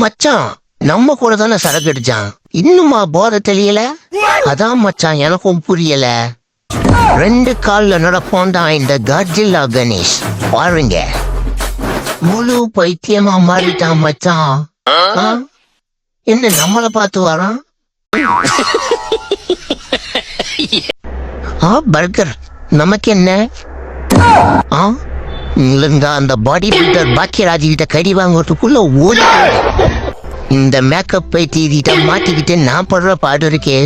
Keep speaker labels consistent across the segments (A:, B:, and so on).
A: மச்சான் நம்ம கூட தானே சரக்கு அடிச்சான், இன்னுமா போத தெரியல? அதான் மச்சான் எனக்கும் புரியல. 2 கால்ல நடப்போம்தான் இந்த காட்ஜில்லா கணேஷ். பாருங்க, முழு பைத்தியமா மாறிட்டான் மச்சான். என்ன நம்மள பார்த்து வரான்? பர்கர் நமக்கு என்ன? அந்த பாடி பில்டர் பாக்கியராஜ் கிட்ட கடி வாங்குறதுக்குள்ள ஓடி இந்த மேக்கப் பைத்தியிட்ட மாட்டிக்கிட்டு நான் படுற பாடு இருக்கே,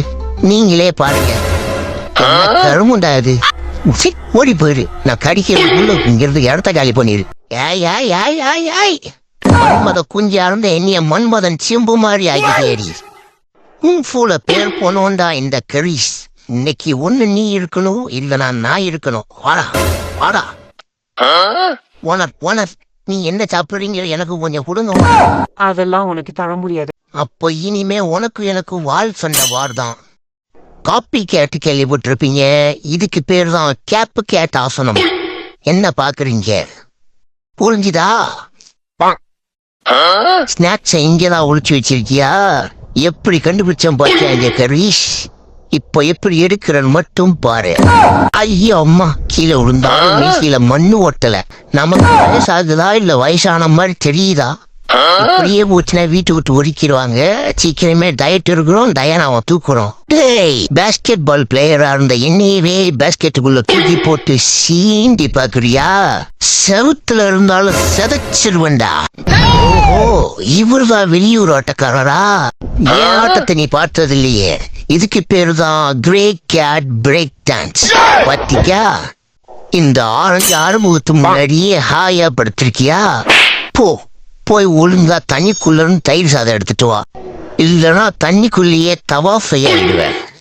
A: நீங்களே பாருங்க. கருமுண்டா அது. ஓடி போயிரு, நான் கடிக்கிறதுக்குள்ள இங்கிருந்து இடத்த காலி பண்ணிரு. மன்மத குஞ்சா இருந்த என்னைய மன்மதன் சிம்பு மாதிரி ஆகிட்டேடி. பூல பேர் போனோண்டா இந்த கரீஸ். இன்னைக்கு ஒண்ணு நீ இருக்கணும், இல்ல நான் இருக்கணும். வாடா வாடா. ஓனர் ஓனர், நீ என்ன சாப்பிடுறீங்க? எனக்கு கொஞ்சம் கொடுங்க.
B: அதெல்லாம் உனக்கு தர முடியாது.
A: அப்போ இனிமே உனக்கு எனக்கு வாழ் சொன்ன வார் தான். காப்பி கேட்டு கேள்விப்பட்டிருப்பீங்க, இதுக்கு பேர் தான் கேப்பு கேட் ஆசனம். என்ன பாக்குறீங்க? புரிஞ்சுதா? ஸ்நாக்ஸை இங்கதான் ஒழிச்சு வச்சிருக்கியா? எப்படி கண்டுபிடிச்சேன் பாத்தியா இந்த கரீஷ்? இப்ப எப்படி எடுக்கிறன்னு மட்டும் பாரு. ஐயோ அம்மா, கீழே விழுந்தாலும் மீசில மண்ணு ஓட்டல. நமக்கு வயசாகுதா இல்ல வயசான மாதிரி தெரியுதா? இப்படியே போச்சுன்னா வீட்டு விட்டு ஒதுக்கிடுவாங்க. சீக்கிரமே டயட் இருக்கிறோம், டயனாவை தூக்குறோம். பேஸ்கெட் பால் பிளேயரா இருந்த என்னையவே பேஸ்கெட்டுக்குள்ள தூக்கி போட்டு சீண்டி பாக்குறியா? செவுத்துல இருந்தாலும் செதச்சிருவண்டா. ஓஹோ, இவருதான் வெளியூர் ஆட்டக்காரரா? ஏன் ஆட்டத்தை நீ பார்த்தது இல்லையே? இதுக்கு பேரு தான் கிரே கேட் பிரேக் டான்ஸ். பாத்தியா? இந்த ஆரஞ்சு ஆறுமுகத்து முன்னாடியே ஹாயா படுத்திருக்கியா? போய் ஒழுங்கா தண்ணிக்குள்ள தயிர் சாதம் எடுத்துட்டு வா, இல்லைன்னா தண்ணிக்குள்ளேயே தவா செய்ய ஆயிடுவேன்.